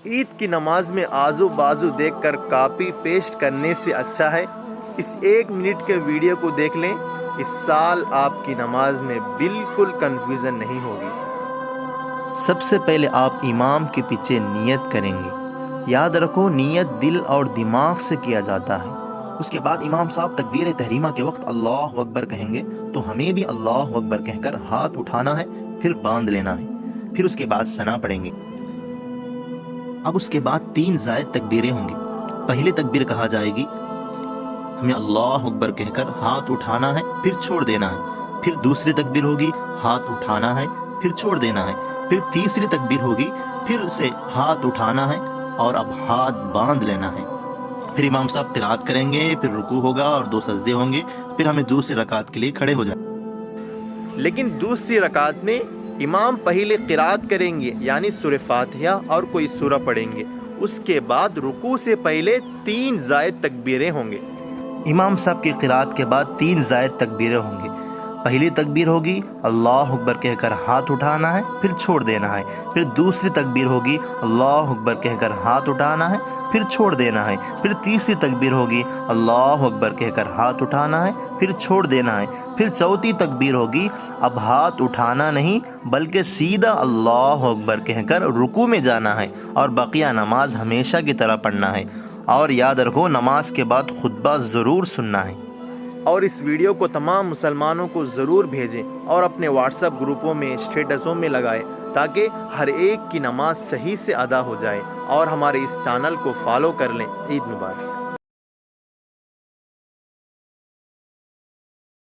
عید کی نماز میں آزو بازو دیکھ کر کاپی پیسٹ کرنے سے اچھا ہے اس 1 منٹ کے ویڈیو کو دیکھ لیں۔ اس سال آپ کی نماز میں بالکل کنفیوژن نہیں ہوگی۔ سب سے پہلے آپ امام کے پیچھے نیت کریں گے۔ یاد رکھو نیت دل اور دماغ سے کیا جاتا ہے۔ اس کے بعد امام صاحب تکبیر تحریمہ کے وقت اللہ اکبر کہیں گے تو ہمیں بھی اللہ اکبر کہہ کر ہاتھ اٹھانا ہے، پھر باندھ لینا ہے، پھر اس کے بعد ثنا پڑھیں گے۔ اب اس کے بعد 3 زائد تکبیریں ہوں گی۔ پہلی تکبیر کہا جائے گی، ہمیں اللہ اکبر کہہ کر ہاتھ اٹھانا ہے، پھر چھوڑ دینا ہے۔ پھر دوسری تکبیر ہوگی، ہاتھ اٹھانا ہے، پھر چھوڑ دینا ہے۔ پھر تیسری تکبیر ہوگی، پھر سے ہاتھ اٹھانا ہے اور اب ہاتھ باندھ لینا ہے۔ پھر امام صاحب قرات کریں گے، پھر رکوع ہوگا اور 2 سجدے ہوں گے، پھر ہمیں دوسری رکعت کے لیے کھڑے ہو جانا۔ لیکن دوسری رکعت میں امام پہلے قرات کریں گے، یعنی سورہ فاتحہ اور کوئی سورہ پڑھیں گے۔ اس کے بعد رکوع سے پہلے 3 زائد تکبیریں ہوں گے۔ امام صاحب کی قرات کے بعد 3 زائد تکبیریں ہوں گی۔ پہلی تکبیر ہوگی، اللہ اکبر کہہ کر ہاتھ اٹھانا ہے، پھر چھوڑ دینا ہے۔ پھر دوسری تکبیر ہوگی، اللہ اکبر کہہ کر ہاتھ اٹھانا ہے، پھر چھوڑ دینا ہے۔ پھر تیسری تکبیر ہوگی، اللہ اکبر کہہ کر ہاتھ اٹھانا ہے، پھر چھوڑ دینا ہے۔ پھر چوتھی تکبیر ہوگی، اب ہاتھ اٹھانا نہیں بلکہ سیدھا اللہ اکبر کہہ کر رکوع میں جانا ہے اور بقیہ نماز ہمیشہ کی طرح پڑھنا ہے۔ اور یاد رکھو نماز کے بعد خطبہ ضرور سننا ہے۔ اور اس ویڈیو کو تمام مسلمانوں کو ضرور بھیجیں اور اپنے واٹس ایپ گروپوں میں اسٹیٹسوں میں لگائیں تاکہ ہر ایک کی نماز صحیح سے ادا ہو جائے، اور ہمارے اس چینل کو فالو کر لیں۔ عید مبارک۔